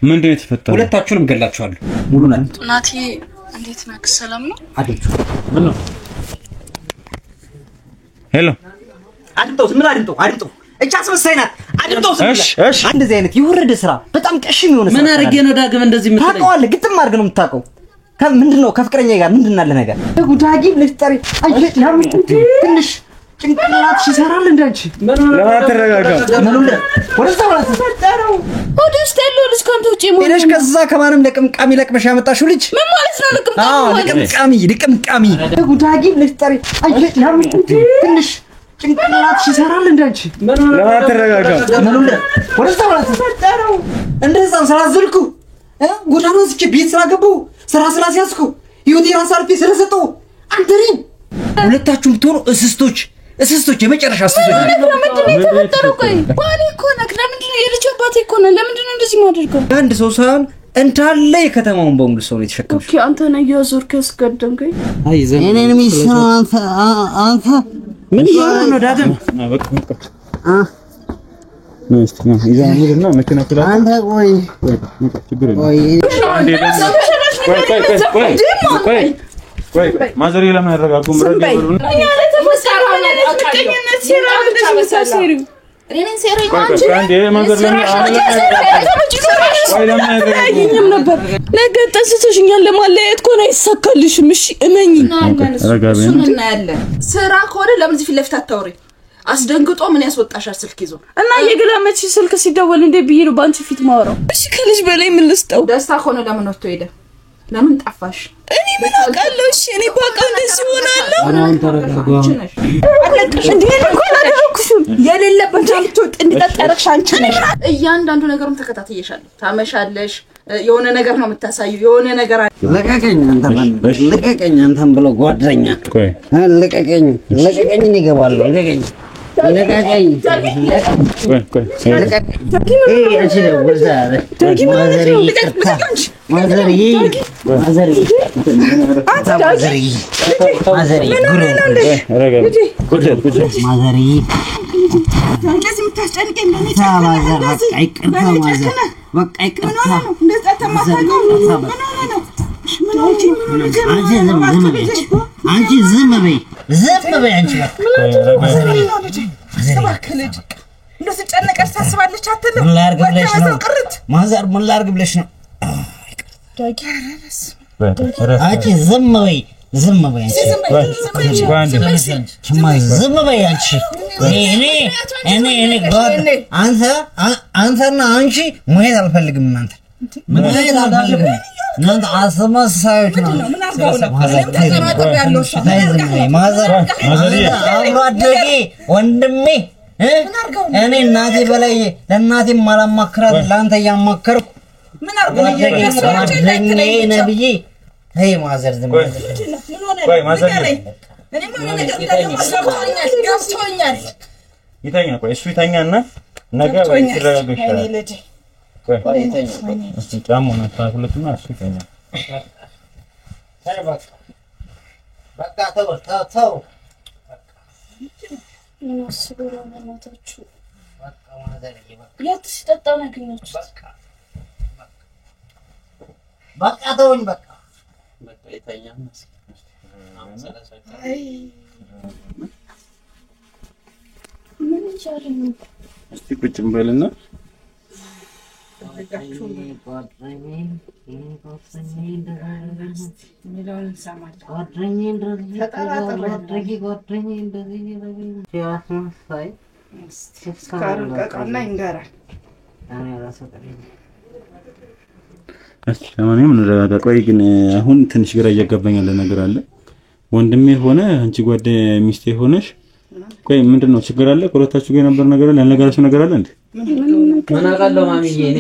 ምንድነው የተፈጠረው? ሁለታችሁንም ገላችኋለሁ። ሙሉ ናቲ እንዴት ነህ? ሰላም ነው? አድምጡ። ምን ነው? ሄሎ አድምጡ። ምን አድምጡ? እቻስ መሳይናት አድምጡ። አንድ ዘይ አይነት ይወረደ ስራ በጣም ቀሽም ይሆነ ስራ። ምን አርገ ነው ዳግም እንደዚህ የምትለኝ? ታውቀዋለህ፣ ግጥም አድርገህ ነው የምታውቀው። ምንድነው ከፍቅረኛ ጋር ምንድን አለ ነገር? ጉዳጊ ለፍጠሪ አይት ያም ትንሽ ጭንቅላትሽ ይሰራል እንዳንቺ። ተረጋጋ። ወደዛ ተፈጠረው ወደስ ተለው ልስካንተ ውጪ ሞኝ እኔሽ ከዛ ከማንም ለቅምቃሚ ለቅመሽ ያመጣሽው ልጅ ምን ማለት ነው? ለቅምቃሚ ጉዳጊ ለፍጠሪ አይት ያም ትንሽ ጭንቅላትሽ ይሰራል እንዳንቺ። ተረጋጋ። ወደዛ ተፈጠረው እንደዛ ስላዝልኩ ጎዳና ስጭ ቤት ስላገቡ ስራ ስላስያዝኩ ይሁዲ ራስ አልፌ ስለሰጠው አንተሪን ሁለታችሁም ትሆኑ እስስቶች የመጨረሻ እስስቶች ምንድነው የተፈጠረው? ቆይ ባሪ እኮ ነክ ለምንድነው የልጅ አባቴ እኮ ነው? ለምንድነው እንደዚህ ማድረገው? አንድ ሰው ሳይሆን እንዳለ የከተማውን በሙሉ ሰው ነው የተሸከመው። ኦኬ አንተ ነህ ያዞርከስ ገደንከኝ። አይ ዘመን እኔን የሚሰማ አንተ ምን ይሆናል ነው ዳግም በቃ ነው ይዛምልና መኪና ፍላ አንተ ቆይ ችግር ቆይ ማዘር ለምን ያረጋጉም ረጋ ይሉና ነገ ጠንስቶሽኛል ለማለያየት እኮ ነው አይሳካልሽም። እሺ እመኚ። እሱንና ያለ ስራ ከሆነ ለምን እዚህ ፊት ለፊት አታውሪ? አስደንግጦ ምን ያስወጣሻል ስልክ ይዞ እና የግላመች ስልክ ሲደወል እንደ ቢይሩ ባንቺ ፊት ማወራው? እሺ ከልጅ በላይ ምን ልስጠው? ደስታ ከሆነ ለምን ወጥቶ ሄደ? ለምን ጠፋሽ? እኔ ምን አውቃለሁ? እሺ እኔ ባውቀው እንደዚህ ሆናለሁ። አሁን ተረጋጋ። እንዴ እንኳን አደረኩሽም የሌለበት ልትወጥ እንድጠጠረሽ አንቺ ነሽ። እያንዳንዱ ነገርም ተከታተየሻለሁ። ታመሻለሽ፣ የሆነ ነገር ነው የምታሳዩ፣ የሆነ ነገር ለቀቀኝ አንተም ብሎ ጓደኛ ለቀቀኝ ይገባል። ለቀቀኝ አንቺ ዝም በይ አንቺ ተባከለድ እንደዚህ ጨነቀሽ ታስባለች አትልም? ማዘር ምን ላርግ ብለሽ ነው? አንቺ ዝም በይ አንቺ እኔ አንተና አንቺ ማየት አልፈልግም። እናንተ አስመሳዮች ነው። ማዘር አብሮ አደጌ ወንድሜ እኔ እናቴ በላይ ለእናቴ ማላማክራት ለአንተ ያማከርኩ ምን አርገው ነብዬ አይ ማዘር ዝም ቆይ ማዘር እኔ ምን ነገር ገብቶኛል። ይተኛ ቆይ እሱ ይተኛና ነገ ወይስ ቆይ ይተኛ እስቲ ጫሙን አታኩለትና እሱ ይተኛ። በቃ ተው ምን አስበው ነው እናታችሁ? በቃ ማዘር የት ሲጠጣው ነው ያገኛችሁት? በቃ ተውኝ በቃ ይተኛ። አይ ምን ይቻላል? እስቲ ቁጭ እንበልና ለማንኛውም እንረጋጋ። ቆይ ግን አሁን ትንሽ ግራ እያጋባኝ ያለ ነገር አለ። ወንድሜ ሆነ አንቺ ጓደኛ ሚስቴ ሆነሽ ቆይ ምንድነው ችግር አለ? ሁለታችሁ ጋር ነበር ነገር አለ ያልነገራችሁ ነገር አለ እንዴ? ምን አውቃለሁ ማሚዬ እኔ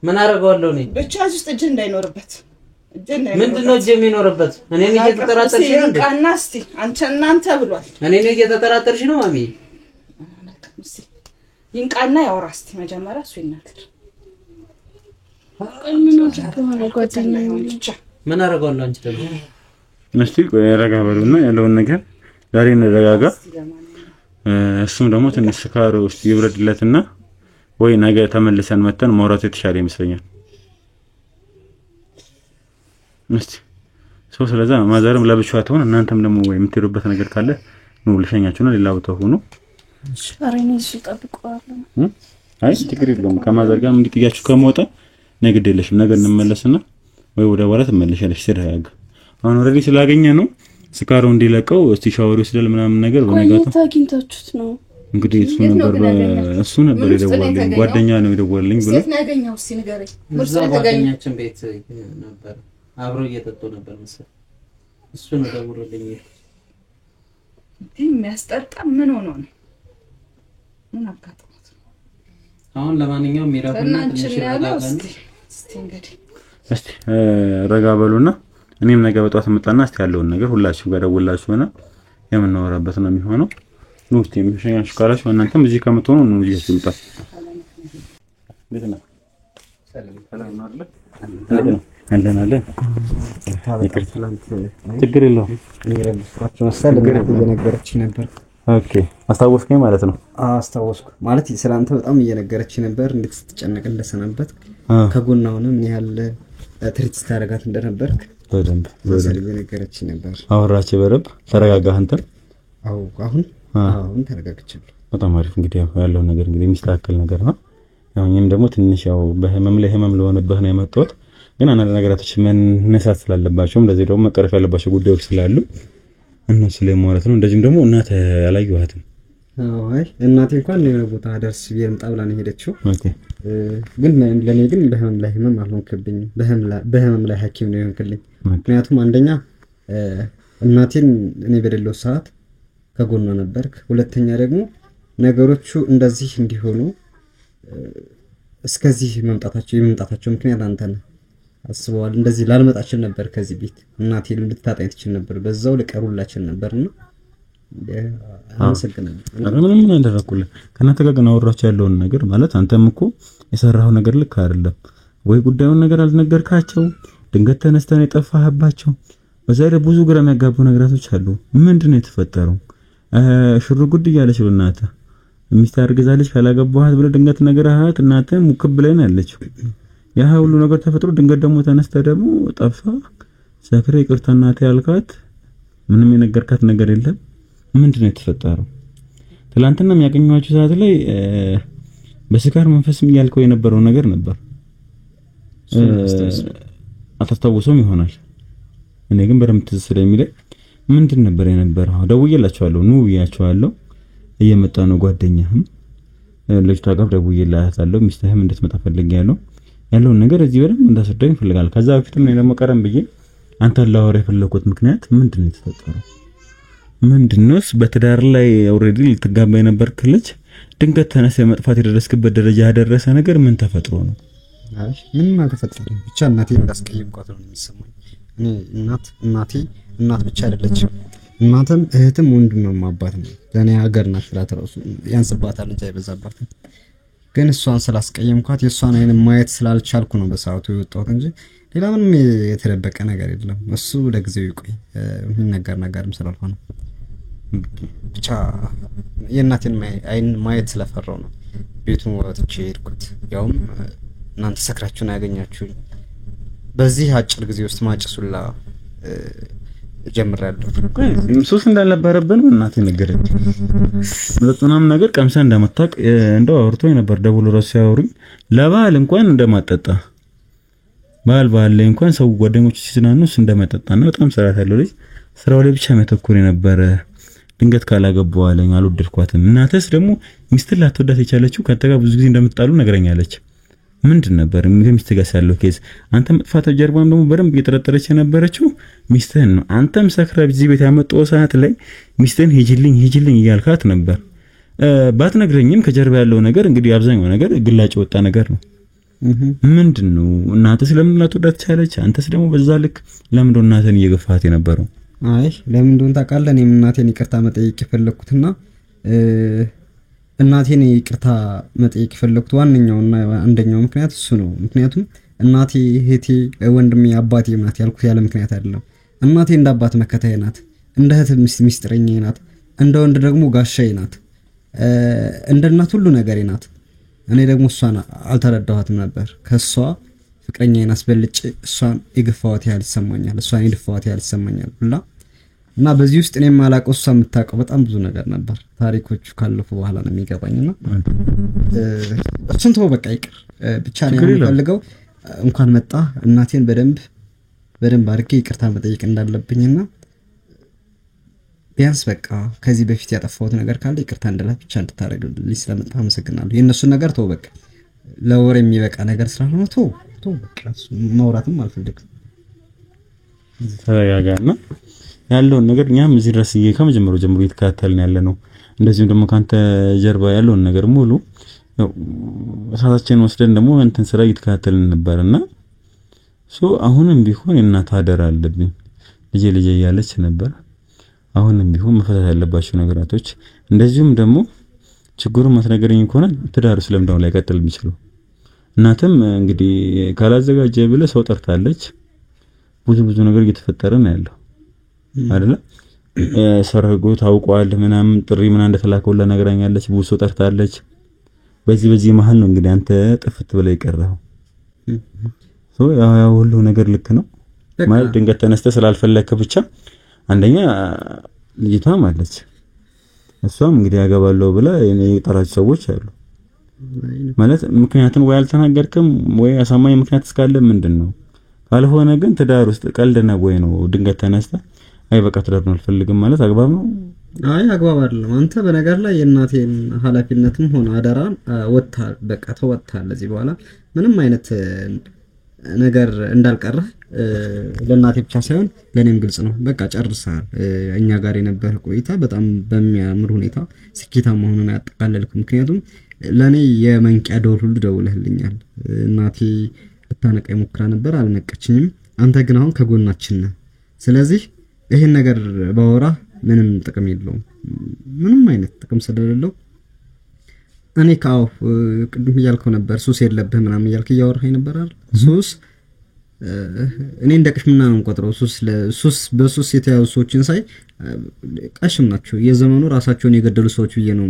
ምን አደርገዋለሁ? እኔ ብቻ ውስጥ እጅ እንዳይኖርበት ምንድነው እጅ የሚኖርበት? እኔ ነኝ እየተጠራጠርሽ ነው እንዴ? ቃና እስቲ አንተ ብሏል። እኔ ነኝ እየተጠራጠርሽ ነው ማሚዬ? ይንቃና ያወራ እስቲ መጀመሪያ እሱ ይናገር። ምን አደረገው ጓደኛዬ? ምን አደረገዋለሁ? አንቺ ደግሞ እስቲ ረጋ በሉና ያለውን ነገር ዛሬ እንረጋጋ። እሱም ደግሞ ትንሽ ስካሩ ውስጥ ይብረድለትና ወይ ነገ ተመልሰን መተን ማውራት የተሻለ ይመስለኛል። እስቲ ስለዛ ማዘርም ለብቻዋ ትሆን እናንተም ደግሞ ወይ የምትሄዱበት ነገር ካለ ነው ልሸኛችሁና ሌላ ቦታ ሆኖ አሬንሽ ተጠብቀዋለሁ። አይ ችግር የለውም። ከማዘር ጋር እንድትያችሁ ከመወጣ ነገ ደለሽም ነገ እንመለስና ወይ ወደ በኋላ ተመለሻለሽ። ተረጋጋ። አሁን ኦሬዲ ስላገኘ ነው ስካሩ እንዲለቀው እስቲ ሻወር ይወስዳል ምናምን ነገር በነጋታው ታኪንታችሁት ነው እንግዲህ እሱ ነበር የደወለልኝ ጓደኛ ነው የደወለልኝ ብሎ ሴት ያገኘው እስቲ ንገረኝ። ምርጥ ጓደኛችን ቤት ነበር አብሮ እየጠጡ ነበር መሰለኝ እሱ ነው ደውሎልኝ። የሚያስጠጣ ምን ሆኖ ነው ምን አጋጥሞት? አሁን ለማንኛውም ሚራፍና ትንሽ ረጋጋን እስቲ ረጋ በሉና እኔም ነገ በጧት መጣና እስቲ ያለውን ነገር ሁላችሁ ጋር ደውላችሁና የምናወራበት ነው የሚሆነው። ነው እስቲ ምሽኛሽ ካላችሁ እናንተም እዚህ ከምትሆኑ ነው እዚህ ትምጣ። ለምን ሰላም ነው አይደል? አለን ችግር የለውም። እየረብስኳቸው መሰለኝ እየነገረችኝ ነበር። ኦኬ አስታወስከኝ ማለት ነው? አስታወስኩ ማለት ስላንተ በጣም እየነገረችኝ ነበር እንዴት ስትጨነቅ እንደሰነበት ከጎናውንም ምን ያህል ትሪት ስታደርጋት እንደነበርክ በደንብ እየነገረችኝ ነበር። አወራች በደንብ ተረጋጋህ አንተ? አዎ አሁን ተረጋግቻለሁ። በጣም አሪፍ። እንግዲህ ያለው ነገር እንግዲህ የሚስተካከል ነገር ነው። ያው እኛም ደግሞ ትንሽ ያው በህመም ለሆነብህ ነው የመጣሁት፣ ግን አንዳንድ ነገራቶች መነሳት ስላለባቸው እንደዚህ ደግሞ መቀረፍ ያለባቸው ጉዳዮች ስላሉ እነሱ ላይ ማለት ነው። እንደዚህም ደግሞ እናት አላየኋትም። አይ እናቴ እንኳን ሌላ ቦታ ደርስ ቢየም ጣብላ ነው ሄደችው። ኦኬ ግን ለኔ ግን በህመም ላይ ህመም አልሆንክብኝ። በህመም ላይ ሐኪም ነው የሆንክልኝ። ምክንያቱም አንደኛ እናቴን እኔ በደለው ሰዓት ከጎኗ ነበርክ። ሁለተኛ ደግሞ ነገሮቹ እንደዚህ እንዲሆኑ እስከዚህ የመምጣታቸው ምክንያት አንተ ነህ። አስበዋል። እንደዚህ ላልመጣችን ነበር ከዚህ ቤት እናቴ ልትታጣኝ ትችል ነበር፣ በዛው ልቀሩላችን ነበርና አመሰግናለሁ። ምንም እንደረኩልህ ከናንተ ጋር ግን አወራች ያለውን ነገር ማለት አንተም እኮ የሰራው ነገር ልክ አይደለም ወይ ጉዳዩን ነገር አልነገርካቸው፣ ድንገት ተነስተን የጠፋህባቸው። በዛ ላይ ብዙ ግራ የሚያጋቡ ነገራቶች አሉ። ምንድነው የተፈጠረው? ሽሩ ጉድ እያለች ነው እናት ሚስት አርግዛለች ካላገባኋት ብለ ድንገት ነገርሃት እናት ሙክብ ላይ ነው ያለችው። ያ ሁሉ ነገር ተፈጥሮ ድንገት ደግሞ ተነስተ ደግሞ ጠፋ ሰክሬ ይቅርታ እናቴ ያልካት ምንም የነገርካት ነገር የለም። ምንድነው የተፈጠረው? ትላንትና የሚያገኘዋችሁ ሰዓት ላይ በስካር መንፈስም ያልከው የነበረው ነገር ነበር። አታስታውሰውም ይሆናል። እኔ ግን በደምብ ትዝ ስለሚለኝ ምንድን ነበር የነበረው? ደውዬላችኋለሁ ነው ብያችኋለሁ። እየመጣ ነው ጓደኛህም ልጅቷ ጋር ደውዬላታለሁ። ሚስትህም እንድትመጣ ፈልጌያለሁ። ያለውን ነገር እዚህ በደምብ እንዳስረዳኝ ፈልጋለሁ። ከዛ በፊትም እኔ ደግሞ ቀረም ብዬ አንተ ላወራ የፈለኩት ምክንያት ምንድነው የተፈጠረው? ምንድነውስ በትዳር ላይ ኦሬዲ ልትጋባ የነበርክ ልጅ ድንገት ተነስተ መጥፋት የደረስክበት ደረጃ ያደረሰ ነገር ምን ተፈጥሮ ነው? አይ ምንም አልተፈጠረም። ብቻ እናቴ እንዳስቀየምኳት ነው የሚሰማኝ። እኔ እናት ብቻ አይደለችም፣ እናትም እህትም ወንድምም አባት ነው። ለኔ ሀገር ናት ስላተራሱ ያንስባታል እንጂ አይበዛባትም። ግን እሷን ስላስቀየምኳት የእሷን አይን ማየት ስላልቻልኩ ነው በሰዓቱ የወጣሁት እንጂ ሌላ ምንም የተደበቀ ነገር የለም። እሱ ለጊዜው ይቆይ ነገርም ስላልሆነ ብቻ የእናቴን አይን ማየት ስለፈራው ነው ቤቱን ወጥቼ ሄድኩት። ያውም እናንተ ሰክራችሁን ያገኛችሁኝ በዚህ አጭር ጊዜ ውስጥ ማጨሱላ ጀምራለሁ። ሱስ እንዳልነበረብን እናቴ ነገረኝ። ለጥናም ነገር ቀምሳ እንደማታውቅ እንደው አውርቶኝ ነበር። ደውሎ ራሱ ያወሩኝ ለባል እንኳን እንደማጠጣ ባል ላይ እንኳን ሰው ጓደኞች ሲዝናኑስ እንደማጠጣና በጣም ስርዓት ያለው ልጅ ስራው ላይ ብቻ መተኮር የነበረ ድንገት ካላገባው አለኝ አልወደድኳትም። እናተስ ደግሞ ሚስትን ላትወዳት የቻለችው ካንተ ጋር ብዙ ጊዜ እንደምትጣሉ ነገረኛለች። ምንድን ነበር ሚስት ጋር ያለው ኬዝ? አንተ መጥፋት ጀርባም ደግሞ በደንብ እየተጠረጠረች የነበረችው ሚስትህን ነው። አንተም ሰክራ እዚህ ቤት ያመጣው ሰዓት ላይ ሚስትህን ሂጂልኝ እያልካት ነበር። ባትነግረኝም ከጀርባ ያለው ነገር እንግዲህ አብዛኛው ነገር ግላጭ ወጣ ነገር ነው። ምንድነው? እናትህ ስለምን ላትወዳት ቻለች? አንተስ ደግሞ በዛ ልክ ለምን ነው እናትህን እየገፋት የነበረው? አይ ለምን እንደሆነ ታውቃለህ? እኔም እናቴን ይቅርታ መጠየቅ የፈለኩትና እናቴን ይቅርታ መጠየቅ የፈለኩት ዋንኛውና አንደኛው ምክንያት እሱ ነው። ምክንያቱም እናቴ እህቴ ወንድሜ አባቴ እናቴ ያልኩት ያለ ምክንያት አይደለም። እናቴ እንደ አባት መከታዬ ናት፣ እንደ እህት ሚስጥረኛዬ ናት፣ እንደ ወንድ ደግሞ ጋሻዬ ናት፣ እንደ እናት ሁሉ ነገሬ ናት። እኔ ደግሞ እሷን አልተረዳኋትም ነበር። ከሷ ፍቅረኛዬን አስበልጬ እሷን የገፋዋት ያህል ይሰማኛል፣ እሷን የደፋዋት ያህል ይሰማኛል እና በዚህ ውስጥ እኔም አላውቀው እሷ የምታውቀው በጣም ብዙ ነገር ነበር። ታሪኮቹ ካለፉ በኋላ ነው የሚገባኝና እሱን ተው በቃ ይቅር። ብቻ ነው የምፈልገው እንኳን መጣ እናቴን በደንብ አድርጌ ይቅርታ መጠየቅ እንዳለብኝና ቢያንስ በቃ ከዚህ በፊት ያጠፋሁት ነገር ካለ ይቅርታ እንደላት ብቻ እንድታረግልኝ ስለመጣ አመሰግናለሁ። የእነሱን ነገር ተው በቃ ለወሬ የሚበቃ ነገር ስላልሆነ ተው በቃ ማውራትም አልፈልግም። ተረጋጋና ያለውን ነገር እኛም እዚህ ድረስ ከመጀመሪያው ጀምሮ እየተከታተልን ያለ ነው። እንደዚሁም ደግሞ ካንተ ጀርባ ያለውን ነገር ሙሉ እሳታችንን ወስደን ደግሞ እንትን ስራ እየተከታተልን ነበርና አሁንም ቢሆን እናት አደራ አለብኝ ልጄ እያለች ነበር። አሁንም ቢሆን መፈታት ያለባቸው ነገራቶች እንደዚሁም ደግሞ ችግሩን ማስነገረኝ ከሆነ ትዳሩ ስለምዳው ላይ ቀጥል የሚችለው እናትም እንግዲህ ካላዘጋጀ ብለ ሰው ጠርታለች። ብዙ ነገር እየተፈጠረ ነው ያለው አይደለ? ሰርጉ ታውቋል ምናምን ጥሪ ምናምን እንደተላከውላ ነገራኛለች። ብዙ ሰው ጠርታለች። በዚህ መሀል ነው እንግዲህ አንተ ጥፍት ብለ ይቀርራው። ያው ሁሉ ነገር ልክ ነው ማለት ድንገት ተነስተ ስላልፈለከ ብቻ አንደኛ ልጅቷም አለች። እሷም እንግዲህ ያገባለው ብላ የጠራች ሰዎች አሉ ማለት ምክንያቱም ወይ አልተናገርክም ወይ አሳማኝ ምክንያት እስካለ ምንድነው? ካልሆነ ግን ትዳር ውስጥ ቀልድና ወይ ነው ድንገት ተነስተ አይ በቃ ትዳር ነው አልፈልግም ማለት አግባብ ነው? አይ አግባብ አይደለም። አንተ በነገር ላይ የእናቴን ኃላፊነትም ሆነ አደራን ወጣል በቃ ተወጣል። ለዚህ በኋላ ምንም አይነት ነገር እንዳልቀረ ለእናቴ ብቻ ሳይሆን ለኔም ግልጽ ነው። በቃ ጨርሰሃል። እኛ ጋር የነበረ ቆይታ በጣም በሚያምር ሁኔታ ስኬታማ ሆኖ ያጠቃለልኩ። ምክንያቱም ለኔ የመንቂያ ደወል ሁሉ ደውለህልኛል። እናቴ ልታነቃኝ ሞክራ ነበር፣ አልነቀችኝም። አንተ ግን አሁን ከጎናችን ነህ። ስለዚህ ይሄን ነገር ባወራ ምንም ጥቅም የለውም። ምንም አይነት ጥቅም ስለሌለው እኔ ቅድም እያልከው ነበር ሱስ የለብህ ምናምን እያልክ እያወራኸኝ ነበር አይደል? ሱስ እኔ እንደቅሽምና ነው የምቆጥረው። በሱስ የተያዙ ሰዎችን ሳይ ቀሽም ናቸው። የዘመኑ ራሳቸውን የገደሉ ሰዎች ብዬ ነው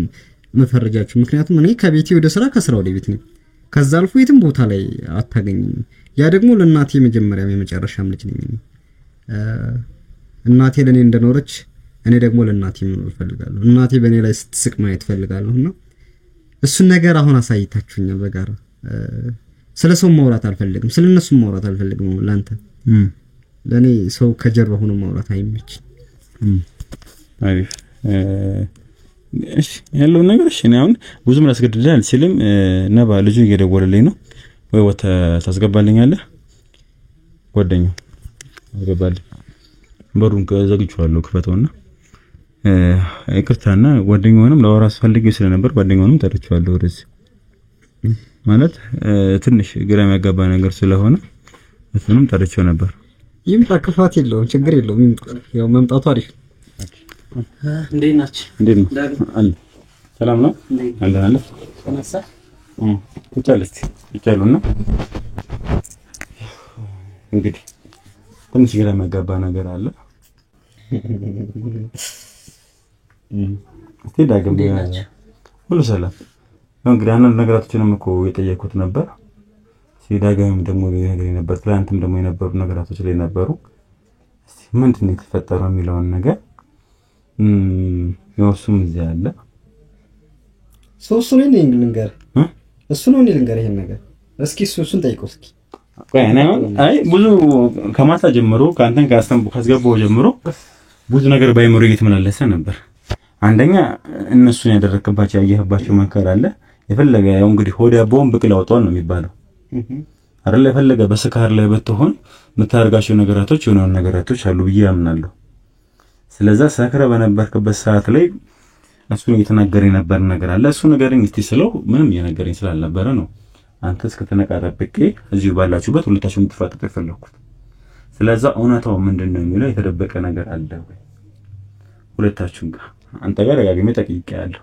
መፈረጃቸው። ምክንያቱም እኔ ከቤቴ ወደ ስራ ከስራ ወደ ቤት ነኝ። ከዛ አልፎ የትም ቦታ ላይ አታገኝም። ያ ደግሞ ለእናቴ መጀመሪያም የመጨረሻም ልጅ ነኝ። እናቴ ለኔ እንደኖረች እኔ ደግሞ ለእናቴ መኖር ፈልጋለሁ። እናቴ በእኔ ላይ ስትስቅ ማየት ፈልጋለሁና እሱን ነገር አሁን አሳይታችሁኛል በጋራ። ስለሰው ማውራት አልፈልግም፣ ስለነሱ ማውራት አልፈልግም። ላንተ ለኔ ሰው ከጀርባ ሆኖ ማውራት አይመችም። አሪፍ እሺ ያለው ነገር እሺ ነው። አሁን ብዙም ላስገድድልህ አልችልም። ነባ ልጁ እየደወለልኝ ነው። ወይ ወተ ታስገባልኛለህ? ጓደኛው አስገባልኝ። በሩን ዘግቼዋለሁ፣ ክፈተውና ይቅርታና ጓደኛውንም ለወራስ ፈልጌው ስለነበር ጓደኛውንም ጠርቼዋለሁ ወደዚህ ማለት ትንሽ ግራ የሚያጋባ ነገር ስለሆነ እሱንም ጠርቼው ነበር። ይምጣ፣ ክፋት የለውም፣ ችግር የለውም። ይምጣ፣ ያው መምጣቱ አሪፍ። እንዴት ናችሁ? እንዴት ነው አለ? ሰላም ነው አለ ተነሳ ይቻሉና እንግዲህ ትንሽ ግራ የሚያጋባ ነገር አለ። ዳግም ሁሉ ሰላም ነው። እንግዲህ አንዳንድ ነገራቶችንም እኮ የጠየኩት ነበር። ሲዳግም ደግሞ ነገር ነበር፣ ትላንትም ደግሞ የነበሩ ነገራቶች ላይ ነበሩ። እስቲ ምንድነው የተፈጠረው የሚለውን ነገር እሱም እዚህ አለ። እሱ ነው ልንገር፣ እሱ ነው ልንገር ይሄን ነገር። እስኪ እሱን ጠይቀው እስኪ። አይ ብዙ ከማታ ጀምሮ ካንተን ካስገባው ጀምሮ ብዙ ነገር ባይመሩ እየተመላለሰ ነበር። አንደኛ እነሱን ያደረክባቸው ያየህባቸው መንከር አለ። የፈለገ ያው እንግዲህ ሆዳ ቦምብ ቅል ያወጣው ነው የሚባለው አይደል? የፈለገ በስካር ላይ በተሆን የምታደርጋቸው ነገራቶች የሆነ ነገራቶች አሉ ብዬ አምናለሁ። ስለዛ ሰክረ በነበርክበት ሰዓት ላይ እሱን እየተናገረኝ ነበር ነገር አለ። እሱ ነገርኝ እስቲ ስለው ምንም እየነገረኝ ስላልነበረ ነው አንተ እስከተነቃረብቄ እዚሁ ባላችሁበት ሁለታችሁም ትፋጠጡ የፈለኩት። ስለዛ እውነታው ምንድነው የሚለው የተደበቀ ነገር አለ ወይ ሁለታችሁም ጋር? አንተ ጋር ያገኘ ጠይቄያለሁ፣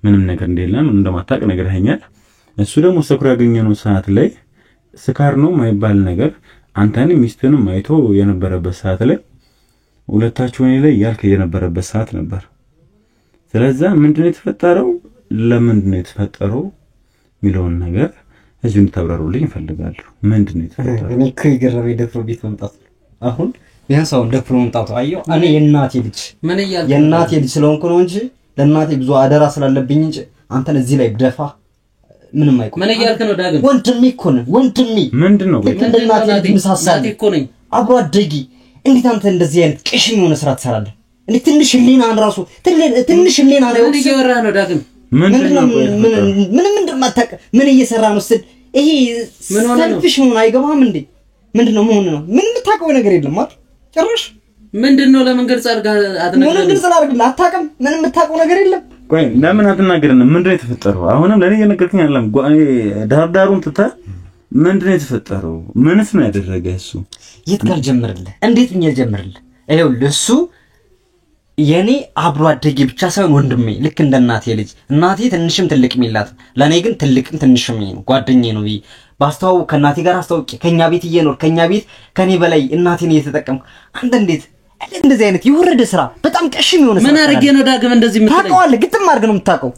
ምንም ነገር እንደሌለም እንደማታውቅ ነገርኸኛል። እሱ ደግሞ ሰክሮ ያገኘነው ሰዓት ላይ ስካር ነው የማይባል ነገር አንተንም ሚስትንም አይቶ የነበረበት ሰዓት ላይ ሁለታችሁ እኔ ላይ ያልክ የነበረበት ሰዓት ነበር። ስለዚህ ምንድነው የተፈጠረው ለምንድነው የተፈጠረው ሚለውን ነገር እዚህ እንድታብራሩልኝ እፈልጋለሁ። ምንድነው የተፈጠረው? እኔ ከይገረበኝ ደፍሮ ቤት መምጣት አሁን ቢያንስ አሁን ደፍሮ መምጣቱ አየሁ። እኔ የእናቴ ልጅ ምን ይያል የእናቴ ልጅ ስለሆንኩ ነው እንጂ ለእናቴ ብዙ አደራ ስላለብኝ እንጂ አንተን እዚህ ላይ ብደፋ ምንም አይቆም። ምን ይያልክ ነው ዳግም? ወንድሜ እኮ ነህ ወንድሜ። ምንድነው እንደ እናቴ ልጅ ምሳሳለህ እኮ ነኝ አብሮ አደጊ። እንዴት አንተ እንደዚህ አይነት ቅሽም የሆነ ስራ ትሰራለህ? እኔ ትንሽ ህሊናን ራሱ ትንሽ ህሊና ነው። ምን እያወራህ ነው ዳግም? ምንም እንደማታውቅ ምን እየሰራ ነው ስል ይሄ ሰልፍሽ ምን አይገባም እንዴ? ምንድነው መሆን ነው? ምን የምታውቀው ነገር የለም አይደል? ጭራሽ ምንድነው ለምን ግልጽ አድርገህ አትነግረንም? ምን ግልጽ አድርገህ አታውቅም? ምን የምታውቀው ነገር የለም? ቆይ ለምን አትናገረንም? ምንድነው የተፈጠረው? አሁንም ለኔ የነገርከኝ አይደለም። ዳርዳሩን ትተህ ምንድነው የተፈጠረው? ምንስ ነው ያደረገ እሱ? የት ጋር ጀምርልህ? እንዴት ነው ጀምርልህ? ይኸውልህ እሱ የኔ አብሮ አደጌ ብቻ ሳይሆን ወንድሜ ልክ እንደ እናቴ ልጅ እናቴ ትንሽም ትልቅ ሚላት ለኔ ግን ትልቅም ትንሽም ነው ጓደኛዬ ነው። ባስተዋው ከእናቴ ጋር አስተዋውቄ ከኛ ቤት እየኖር ከኛ ቤት ከኔ በላይ እናቴን እየተጠቀምኩ አንተ እንዴት እንደዚህ አይነት የወረደ ስራ በጣም ቀሽም የሆነ ስራ ምን አርጌ ነው ዳግም እንደዚህ የምትለኝ? ታውቀዋለህ ግጥም አድርገህ ነው የምታውቀው።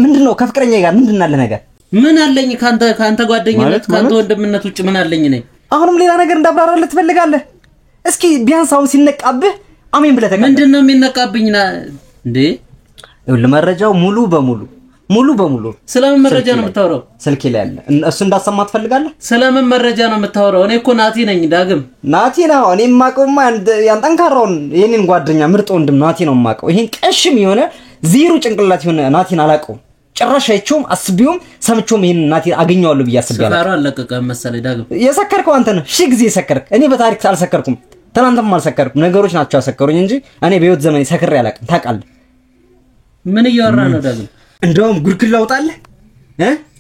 ምንድነው ከፍቅረኛዬ ጋር ምንድን አለ ነገር? ምን አለኝ ካንተ ጓደኝነት ካንተ ወንድምነት ውጭ ምን አለኝ ነኝ? አሁንም ሌላ ነገር እንዳብራራልህ ትፈልጋለህ? እስኪ ቢያንስ አሁን ሲነቃብህ አሜን ብለህ ተቀበል። ምንድነው የሚነቃብኝና እንዴ? ይኸውልህ መረጃው ሙሉ በሙሉ ስለምን መረጃ ነው የምታወራው? ስልኬ ላይ አለ። እሱ እንዳሰማ ትፈልጋለህ? ስለምን መረጃ ነው የምታወራው? እኔ እኮ ናቲ ነኝ ዳግም። ናቲ ነው እኔ የማውቀውማ ያን ጠንካራውን የኔን ጓደኛ ምርጥ ወንድም ናቲ ነው የማውቀው። ይሄን ቀሽም የሆነ ዜሮ ጭንቅላት የሆነ ናቲን አላውቀውም። ጭራሽ አይቼውም አስቤውም ሰምቼውም ይሄን ናቲ አገኘዋለሁ ብዬ አስቤያለሁ። ሰፈሩ አለቀቀም መሰለኝ ዳግም። የሰከርከው አንተ ነህ። ሺህ ጊዜ ሰከርክ። እኔ በታሪክ አልሰከርኩም። ትናንትም አልሰከርኩም። ነገሮች ናቸው ያሰከሩኝ እንጂ እኔ በህይወት ዘመኔ ሰክሬ አላውቅም። ታውቃለህ? ምን እያወራህ ነው ዳግም? እንደውም ጉድክል ላውጣለህ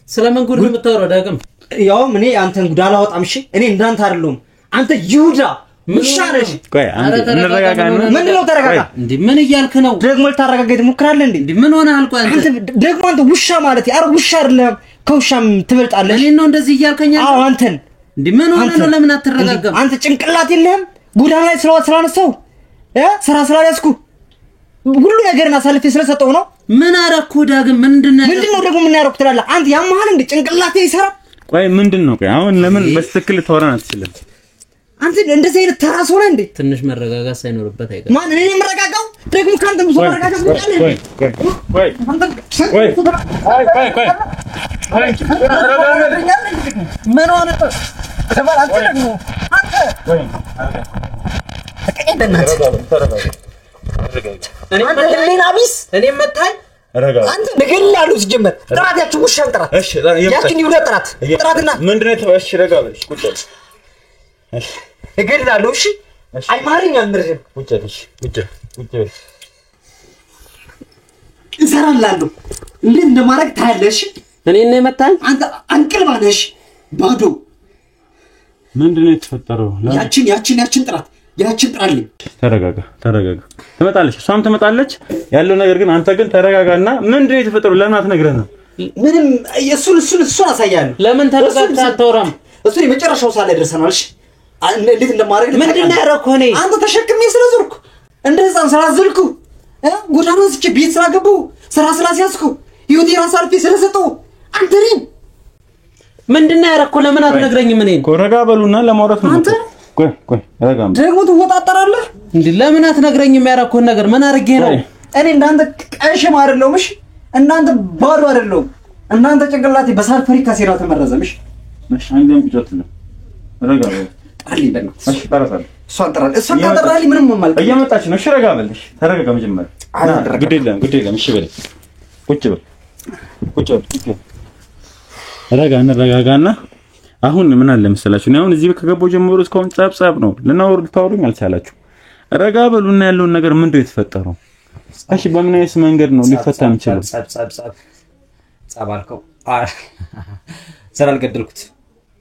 ስለምን ጉድ ነው የምታወራው ዳግም? ያውም እኔ አንተን ጉድ አላወጣም። እሺ እኔ እንዳንተ አይደለሁም። አንተ ይሁዳ ምሻረሽ። ቆይ አንተ እንረጋጋና ምን ነው ተረጋጋ እንዴ? ምን እያልክ ነው? ደግሞ ልታረጋጋኝ ትሞክራለህ እንዴ? ምን ሆነህ አልቆ አንተ ደግሞ አንተ ውሻ ማለት ያረ ውሻ አይደለም ከውሻም ትበልጣለህ። እኔ ነው እንደዚህ እያልከኝ? አዎ አንተን እንዴ ምን ሆነህ ነው? ለምን አትረጋጋም? አንተ ጭንቅላት የለህም? ጎዳና ላይ ስላነሳው ስራ ስላልያዝኩ ሁሉ ነገርን አሳልፌ ስለሰጠው ነው። ምን አረኩ ዳግም? ምንድነው ደግሞ ምን ያረኩ ትላለህ አንተ? ያማሃል እንዴ ጭንቅላቴ ይሰራ? ቆይ ምንድነው? ቆይ አሁን ለምን በትክክል ተወራን አትችልም? አንተ እንደዚህ አይነት ተራስ ሆነ እንዴ? ትንሽ መረጋጋት ሳይኖርበት አይቀርም። ማን እኔ መረጋጋው? ደግሞ ካንተ ብዙ መረጋጋት ነው ያለ። ቆይ ምን ሆነ? ተባላንተ ደግሞ አንተ እኔ መታኝ አንተ ንገላሉ ሲጀመር ጥራታችሁ ውሻን ጥራት። እሺ ያችን ይውላ ጥራትና ምንድነው? እሺ ረጋ በልሽ ቁጭ በል። እሺ ንገላሉ። እሺ አይማርኛል ምርህ ቁጭ በል እንሰራላለሁ። እንዴት እንደማረግ ታያለሽ። እኔ ነኝ መታኝ? አንተ አንቅልባ ነሽ ባዶ። ምንድነው የተፈጠረው? ያችን ጥራልኝ። ተረጋጋ። ትመጣለች፣ እሷም ትመጣለች ያለው ነገር ግን አንተ ግን ተረጋጋና ምንድነው የተፈጠረው? ለምን አትነግረንም? ምንም እሱን አሳያለሁ። ለምን ተረጋግተህ አታወራም? እሱን የመጨረሻው ሰዓት ላይ ደርሰናል። እሺ እንዴት እንደማረግ ምንድነው ያደረኩህ? እኔ አንተ ተሸክሜ ስለዞርኩ እንደዛም ስላዘልኩ ጎዳና ወስጄ ቤት ስላገቡ ስራ ስላስያዝኩ ህይወቴ ራስ አልፌ ስለሰጠው አንተ ነኝ። ምንድነው ያደረኩህ? ለምን አትነግረኝም? እኔ ረጋ በሉና ለማውራት ነው። አንተ ቆይ ረጋም ደግሞ ትወጣጣራለህ እንዴ? ለምን አትነግረኝም? ያደረኩህን ነገር ምን አድርጌ ነው? እኔ እንዳንተ ቀሽም አይደለሁም። እሺ እናንተ ባዶ አይደለሁም። እናንተ ጭንቅላቴ በሳር ፋብሪካ ሴራ ተመረዘም። እሺ አንዴም ቁጭት ነው። ረጋ በል ጣልኝ በእናትህ። እሺ ጠራታለህ። እሷን ካጠራልኝ ምንም ማለት እየመጣች ነው። እሺ ረጋ በልሽ። ተረጋጋ መጀመሪያ። ግድ የለም እሺ በል ቁጭ በል ረጋ እንረጋጋና አሁን ምን አለ መሰላችሁ? እኔ አሁን እዚህ ከገባው ጀምሮ እስካሁን ጻብ ነው። ልታወሩኝ አልቻላችሁ። ረጋ በሉና ያለውን ነገር ምንድነው የተፈጠረው? እሺ በምን አይነት መንገድ ነው ሊፈታ የሚችለው? ጻብ አልከው።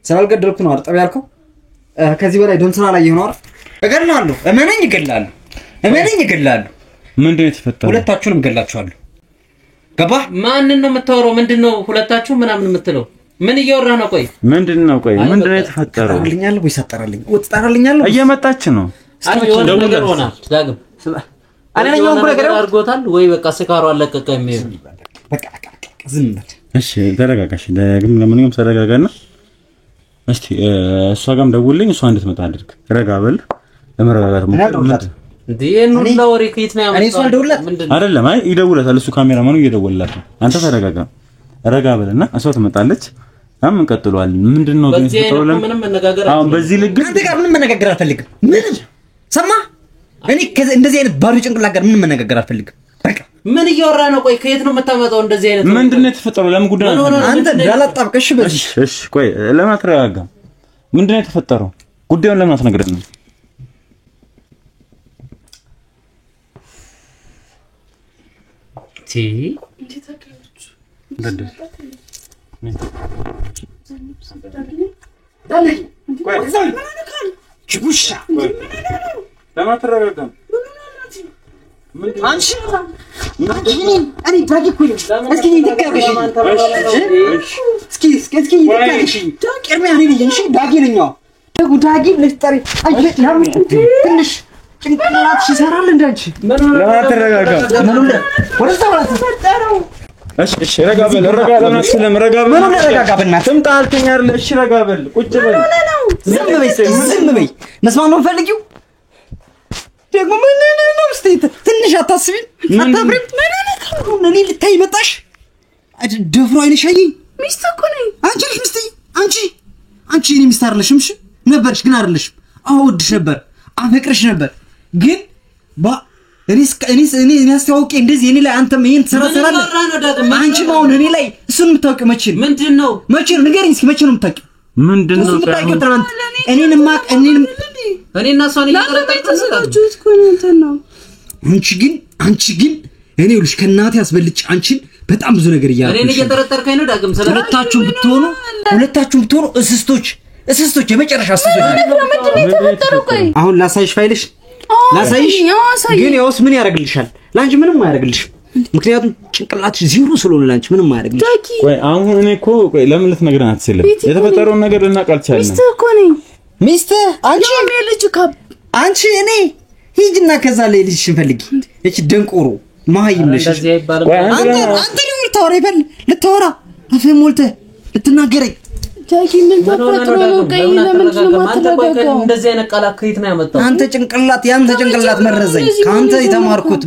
ስላልገደልኩት ነው አርጠብ ያልከው። ከዚህ በላይ ደም ስራ ላይ ይሆናል። እገላለሁ። እመነኝ እገላለሁ። ምንድነው የተፈጠረው? ሁለታችሁንም እገላችኋለሁ። ገባህ? ማንን ነው የምታወራው? ምንድነው ሁለታችሁ ምናምን የምትለው? ምን እያወራህ ነው? ቆይ ምንድነው የተፈጠረው? አልኛለሁ ወይ ሰጠራልኝ? ወጣራልኛለሁ። እየመጣች ነው። የሆነ ነገር ሆናል ዳግም አነ ነኝ ወንኩ ነገር አድርጎታል ወይ በቃ ስካሩ አለቀቀ የሚሄድ በቃ ዝም በል እሺ ተረጋጋሽ ዳግም ለማንኛውም ተረጋጋና እስቲ እሷ ጋርም ደውልልኝ እሷ እንድትመጣ አድርግ ረጋ በል ለመረጋጋት ሞክር ዲኤን ነው ወሬ ከየት ነው ያመጣው? እኔ እሷ ልደውልላት አይደለም አይ ይደውላታል እሱ ካሜራማኑ እየደወለላት ነው አንተ ተረጋጋ ረጋ በልና እሷ ትመጣለች አሁን እንቀጥሏል ምንድነው ግን ፕሮብለም ምንም መነጋገር አሁን በዚህ ልክ አንተ ጋር ምንም መነጋገር አልፈልግም ምንም ሰማ እኔ እንደዚህ አይነት ባዶ ጭንቅላት ጋር ምንም መነጋገር አልፈልግም በቃ ምን እያወራ ነው ቆይ ከየት ነው የምታመጣው እንደዚህ አይነት ምንድነው የተፈጠረው ለምን ጉዳይ ነው አንተ እንዳላጣብቀሽ በዚህ እሺ ቆይ ለምን አትረጋጋ ምንድነው የተፈጠረው ጉዳዩን ለምን አትነግረንም ቲ ጭንቅላትሽ ይሰራል እንዳንቺ ለማትረጋጋ እሺ ረጋ በል ረጋ ለማስለም ረጋ በል ምን ረጋ በእናትህ ትምጣ አልከኝ አይደል እሺ ረጋ በል ቁጭ በል ዝም በይ መስማት ነው ፈልጊው ደግሞ ምን ነው ስቴት ትንሽ አታስቢም አታብሪም ምን እኔ ልታይ መጣሽ ደፍሮ አይነሽ አየኝ ሚስት እኮ ነኝ አንቺ ነሽ ሚስት አንቺ እኔ ሚስት አይደለሽም እሺ ነበርሽ ግን አይደለሽም አወድሽ ነበር አፈቅርሽ ነበር ግን እኔ አስተዋውቄ እንደዚህ እኔ ላይ አንተም ይሄን ትሰራለህ አንቺ ማውን እኔ ላይ እሱን የምታውቂው መቼ ነው ምንድነው ንገሪኝ እስኪ መቼ ነው የምታውቂው ምንድነው እኔንማ እኔና እሷን እየተረጣጣችሁ እኮ ነው አንቺ ግን እኔ ልጅ ከናቴ አስበልጭ አንቺን በጣም ብዙ ነገር ያያለሽ እኔ እየተረጠርከኝ ነው ዳግም ሁለታችሁም ብትሆኑ እስስቶች የመጨረሻ እስስቶች አሁን ላሳይሽ ፋይልሽ ላሳይሽ ግን ያውስ ምን ያደርግልሻል ላንቺ ምንም አያደርግልሽም ምክንያቱም ጭንቅላትሽ ዜሮ ስለሆነ ላንቺ ምንም አያደርግልሽ ቆይ አሁን እኔ እኮ ለምን ልትነግረን አትችልም የተፈጠረውን ነገር ልናውቅ አልቻልንም ሚስት እኮ ነኝ ሚስት አንቺ እኔ ሂጂና ከዛ ላይ ልጅሽን ፈልጊ እቺ ደንቆሮ ማይም ነሽ አንተ ነው ልታወራ አፍህ ሞልተህ ልትናገረኝ ጃኪ ምን ተፈጥሮ ነው ቀይ ለምን ማትረጋጋው እንደዚህ አይነት ቃል ከየት ነው ያመጣው አንተ ጭንቅላት መረዘኝ ካንተ የተማርኩት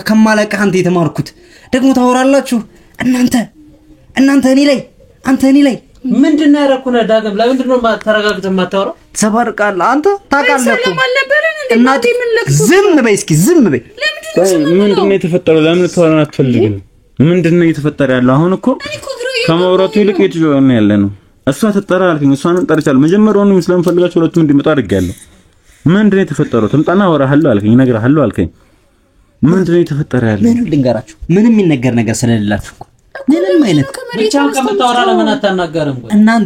ከማላቀ አንተ የተማርኩት ደግሞ ታወራላችሁ እናንተ እኔ ላይ ምንድነው ያረኩና ዳግም ለምንድን ነው ተረጋግተህ የማታወራው ተባርቃል አንተ ታውቃለህ እናቴ ምን ለክቶ ዝም በይ ምንድነው የተፈጠረው ለምን ተወራን አትፈልግም ምንድነው የተፈጠረ ያለው አሁን እኮ ከማውራቱ ይልቅ እየተጆነ ያለ ነው እሷ ተጠራ አልከኝ እሷንም ጠርቻለሁ መጀመሪያውኑ ስለምፈልጋቸው ሁለቱም እንዲመጣ አድርጋለሁ ምንድነው የተፈጠረው ትምጣና አወራሃለሁ አልከኝ እነግርሃለሁ አልከኝ ምንድነው የተፈጠረ ያለው ምን ልንገራችሁ ምንም የሚነገር ነገር ስለሌላችሁ ምንም አይነት ብቻ ከመታወራ ለምን አታናገርም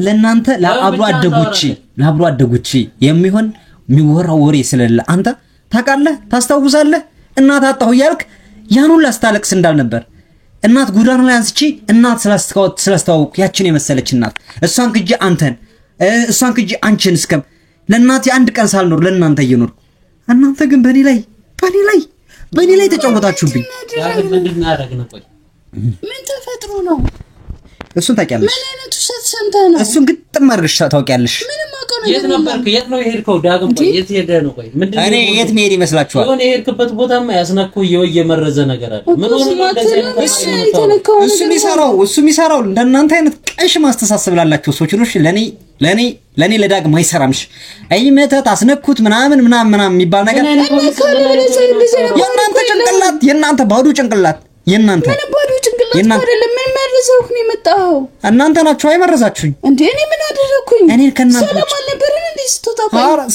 ለእናንተ ለአብሮ አደጎቼ የሚሆን የሚወራው ወሬ ስለሌለ አንተ ታውቃለህ ታስታውሳለህ እናት አጣሁ እያልክ ያን ሁሉ አስታለቅስ እንዳልነበር እናት ጉዳኑ ላይ አንስቼ እናት ስላስተዋወቅ ያችን የመሰለች እናት እሷን ክጂ አንቺን እስከም ለእናት አንድ ቀን ሳልኖር ለእናንተ እየኖርኩ እናንተ ግን በኔ ላይ ተጫወታችሁብኝ ምንድነው ያደረግነው ቆይ ምን ተፈጥሮ ነው እሱን ታውቂያለሽ ምን አይነቱ ሰምተህ ነው እሱን ግጥም አድርገሽ ታውቂያለሽ ምንም አውቀው ነው የት ነው የሄድከው ዳግም ቆይ የት ሄደህ ነው ቆይ ምንድነው እኔ የት መሄድ ይመስላችኋል የሆነ የሄድክበት ቦታማ ያስነኩ የመረዘ ነገር አለ ምን ሆነ እሱ የሚሰራው እንደናንተ አይነት ቀሽ ማስተሳሰብ ላላችሁ ሰዎች ነው ለኔ ለዳግም አይሰራምሽ አይ መተት አስነኩት ምናምን የሚባል ነገር የናንተ ባዶ ጭንቅላት የናንተ አይደለም ምን መረዘውክ ነው የመጣው እናንተ ናችሁ አይመረዛችሁኝ እንዴ እኔ ምን አደረኩኝ እኔ ከናንተ ሰላም አልነበረን እንዴ ስትወጣ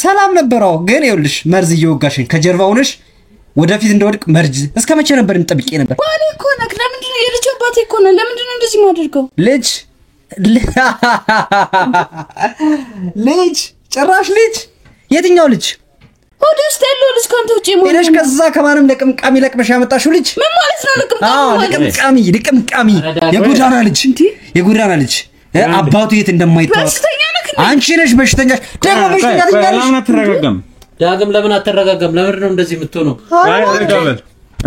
ሰላም ነበረው ግን ይኸውልሽ መርዝ እየወጋሽኝ ከጀርባ ሆነሽ ወደፊት እንደወድቅ መርዝ እስከመቼ ነበር እንጠብቄ ነበር ባሌ እኮ ነክ ለምንድን ነው የልጅ አባቴ እኮ ነው ለምንድን ነው እንደዚህ ማደርገው ልጅ ጭራሽ ልጅ የትኛው ልጅ ወደስ ተለው ልጅ ካንተ ውጪ ምን ልጅ ከዛ ከማንም ለቅምቃሚ ለቅመሽ ያመጣሽው ልጅ ምን ማለት ነው ለቅምቃሚ የጎዳና ልጅ አባቱ የት እንደማይታወቅ አንቺ ነሽ በሽተኛ ደግሞ በሽተኛ ትኛለሽ ዳግም ለምን አትረጋጋም? ለምን ነው እንደዚህ የምትሆነው? አይ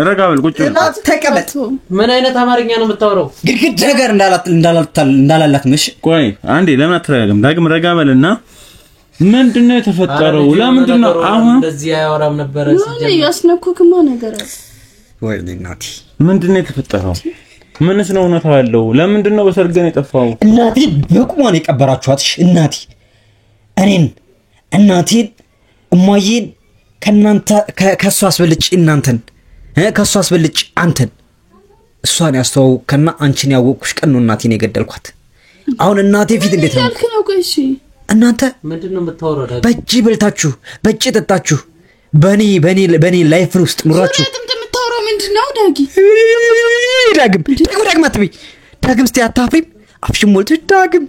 ረጋበል ቁጭ በል ተቀመጥ። ምን አይነት አማርኛ ነው የምታወራው? ግድግድ ነገር እንዳላላት ነሽ። ቆይ አንዴ ለምን አትረጋጋም? ዳግም ረጋበልና ምንድነው የተፈጠረው? ለምንድነው አሁን እንደዚህ አያወራም ነበር? ምን ያስነኩክማ ነገር አለ ወይ እናቴ? ምንድነው የተፈጠረው? ምንስ ነው እውነታው ያለው? ለምንድነው በሰርገን የጠፋው? እናቴ በቁሟ ነው የቀበራችኋት። እናቴ እናቴን እማዬን ከናንተ ከሷ አስበልጭ እናንተን ከሷ አስበልጭ አንተን እሷን ያስተዋውከና አንቺን ያወቅኩሽ ቀን ነው እናቴን የገደልኳት። አሁን እናቴ ፊት እንዴት ነው ያልክ ነው? ቆይ እሺ እናንተ ምንድነው የምታወራው? በእጅ በልታችሁ በእጅ ጠጣችሁ በኔ ላይፍ ውስጥ ኑራችሁ የምታወራው ምንድነው? ዳግም አትበይ። ዳግም እስቲ አታፍሪም? አፍሽን ሞልተሽ ዳግም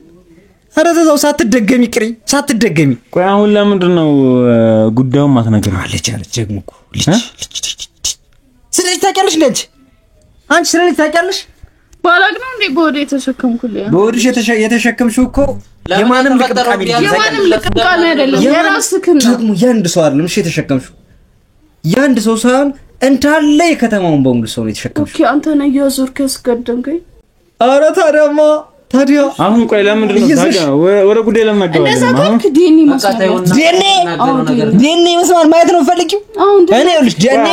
ኧረ ተዛው ሳትደገሚ ቅሪ ሳትደገሚ። ቆይ አሁን ለምንድነው ጉዳዩን ማትነግረኝ? ልጅ ደግሞ እኮ ልጅ ስለዚህ ታውቂያለሽ ልጅ አንቺ ስለዚህ ታውቂያለሽ። ባላግ ነው እንዴ በወዴ የተሸከምኩልህ? በወድሽ የተሸከምሽው እኮ የማንም ልቅምቃሚ አይደለም የራስህን ደግሞ ያንድ ሰው አይደለም። እሺ የተሸከምሽው ያንድ ሰው ሳይሆን እንዳለ የከተማውን በሙሉ ሰው ነው የተሸከምሽው። ኦኬ አንተ ነህ እያዞርክ ያስገደምከኝ። ኧረ ታዲያ አሁን ቆይ ለምንድነው ታዲያ ወደ ጉዳይ ለማገባለን? አሁን ዲኤንኤ መስማት ማየት ነው ፈልጊው። እኔ ልጅ ዲኤንኤ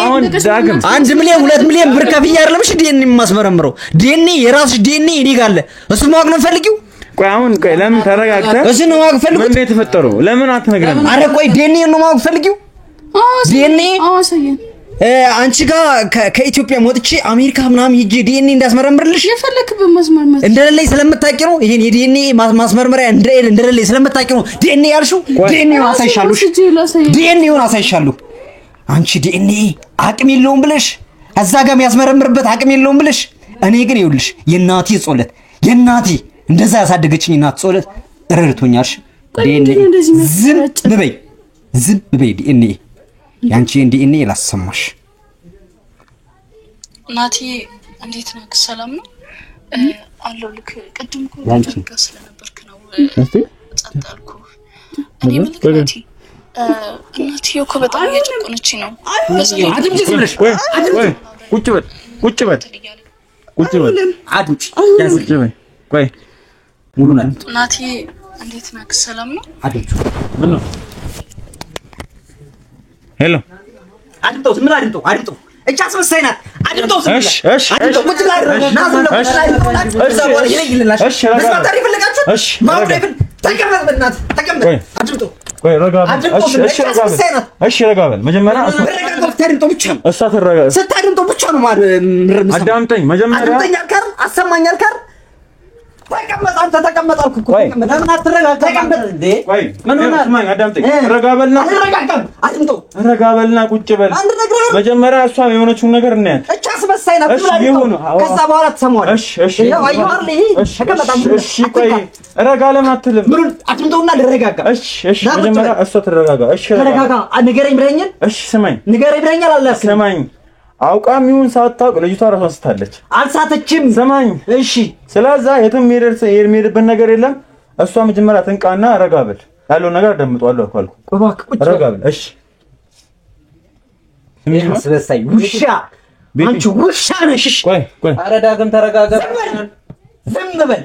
1 ሚሊዮን 2 ሚሊዮን ብር ከፍዬ አይደለም እሺ ዲኤንኤ የማስመረምረው። ዲኤንኤ የራስሽ ዲኤንኤ እኔ ጋር አለ። እሱ ማወቅ ነው ፈልጊው። ቆይ ለምን ተረጋግተህ እሱ ነው ማወቅ ፈልጊው። ምን የተፈጠረው? ለምን አትነግረንም? አረ ቆይ ዲኤንኤ ነው ማወቅ ፈልጊው። ዲኤንኤ አሳየን። አንቺ ጋር ከኢትዮጵያ ወጥቼ አሜሪካ ምናምን ሂጄ ዲኤንኤ እንዳስመረምርልሽ የፈለክበት መስመር እንደሌለኝ ስለምታውቂ ነው። ይሄን የዲኤንኤ ማስመርመሪያ እንደሌለኝ ስለምታውቂ ነው ዲኤንኤ ያልሽው። ዲኤንኤውን አሳይሻለሁ። ዲኤንኤውን አሳይሻለሁ። አንቺ ዲኤንኤ አቅም የለውም ብለሽ እዛ ጋር የሚያስመረምርበት አቅም የለውም ብለሽ፣ እኔ ግን ይኸውልሽ የእናቴ ጸሎት የእናቴ እንደዛ ያሳደገችኝ እናት ጸሎት ረድቶኛል። ዲኤንኤ ዝም በይ ዲኤንኤ ያንቺ ዲኤንኤ ላሰማሽ። ናቲ እንዴት ነህ? ሰላም ነው አለው። ልክ ቅድም እኮ ጋር ስለነበርክ ነው ጸጣልኩ። እኔ ምልክ ናቲ እናቴ እኮ በጣም እየጨቆነች ነው። ቁጭ በል አድምጪ። ቆይ ሙሉ ነን። ናቲ እንዴት ነህ? ሰላም ነው አድምጪ። ምን ነው ሄሎ አድምጠው። ምን አድምጠው? እቻ አስመሳይ ናት። አድምጠው። እሺ ቁጭ ብላ ናዝ ነው። እዛ በኋላ ይለይልላሽ። መስማት አይፈልጋችሁ ማውረድ ተቀመጥ። በእናትህ ተቀመጥ። አድምጠው። ቆይ ረጋ በል። እሺ ረጋ በል። መጀመሪያ አዳምጠው ብቻ ነው። ስታድምጠው ብቻ ነው ማለት አዳምጠኝ። መጀመሪያ አዳምጠኝ አልካር አሰማኝ አልካር ተቀመጥ። አንተ ተቀመጥ አልኩ እኮ ተቀመጥ። ለምን አትረጋጋ? ተቀመጥ እንዴ! ቆይ ምን ሆነ? አስማኝ አዳምጠኝ። ረጋ በልና አትረጋጋም። አድምጠው። ረጋ በልና ቁጭ በል። መጀመሪያ እሷ የሆነችውን ነገር እናያት። እቻ አስመሳይ ናት። ከዛ በኋላ ትሰማዋለህ። እሺ ቆይ ረጋ ለምን አትልም? ምን አድምጠውና ልረጋጋ። እሺ መጀመሪያ እሷ ትረጋጋ። እሺ ተረጋጋ። ንገረኝ ብለኸኛል። እሺ ስማኝ። ንገረኝ ብለኸኛል። አላልክም? ስማኝ። አውቃም ይሁን ሳታውቅ ልጅቷ ራሷን ስታለች። አልሳተችም። ስማኝ። እሺ ስለዛ የትም የሚሄድበት ነገር የለም። እሷ መጀመሪያ ትንቃና ረጋ በል። ያለውን ነገር አዳምጠዋለሁ አልኩ። እባክህ ቁጭ ረጋ በል። እሺ አስበሳይ ውሻ፣ አንቺ ውሻ ነሽ። ቆይ ኧረ ዳግም ተረጋጋ። ዝም በል